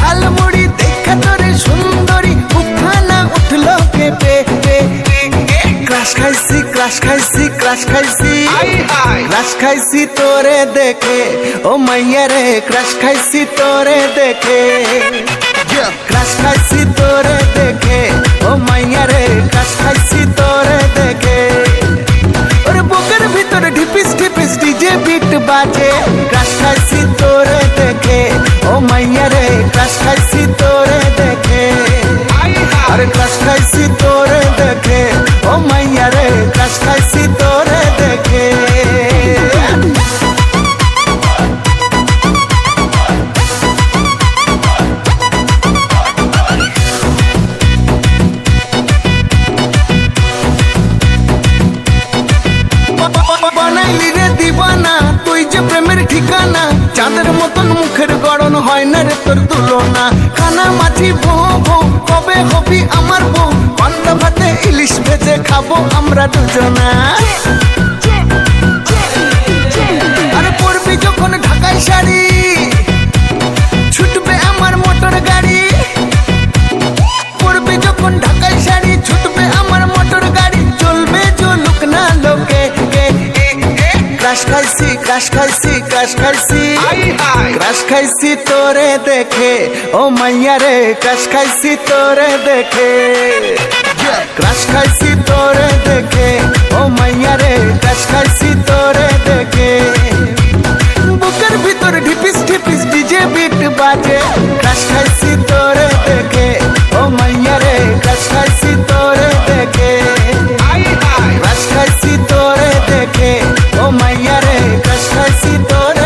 ঝালমুড়ি দেখা তোরে সুন্দরী উঠানা উঠলো কেঁপে ক্রাশ খাইছি ক্রাশ খাইছি ক্রাশ খাইছি ক্রাশ খাইছি তোরে দেখে ও মাইয়া রে ক্রাশ খাইছি তোরে দেখে ক্রাশ খাইছি তোরে দেখে ও মাইয়া রে ক্রাশ খাইছি তোরে দেখে ওরে বুকের ভিতরে ঢিপিস ঢিপিস ডিজে বিট বাজে ক্রাশ খাইছি তোরে দেখে ও মাইয়া রে ক্রাশ খাইছি তোরে দেখে আরে ক্রাশ খাইছি তোরে দেখে ও মাইয়া রে ক্রাশ খাইছি তোরে দেখে বানাইলি রে দিবানা তুই যে প্রেমের ঠিকানা চাঁদের মতন মুখের গড়ন হয় না রে তোর তুলনা কানা মাছি ভো ভো কবে হবি আমার বউ পান্তা ভাতে ইলিশ ভেজে খাবো আমরা দুজনা আরে পরবি যখন ঢাকাই শাড়ি ছুটবে আমার মোটর গাড়ি পরবি যখন ঢাকাই শাড়ি ছুটবে আমার মোটর গাড়ি চলবে চলুক না লোকে ক্রাশ খাইছি ক্রাশ খাইছি ক্রাশ খাইছি ক্রাশ খাইছি তোরে দেখে ও মাইয়া রে ক্রাশ খাইছি তোরে দেখে ক্রাশ খাইছি তোরে দেখে ও মাইয়া রে ক্রাশ খাইছি তোরে দেখে বুকের ভিতর ঢিপিস ঢিপিস ডিজে বিট বাজে ক্রাশ খাইছি তোরে দেখে ও মাইয়া রে ক্রাশ খাইছি তোরে দেখে ক্রাশ খাইছি তোরে দেখে ও মাইয়া রে ক্রাশ খাইছি তোরে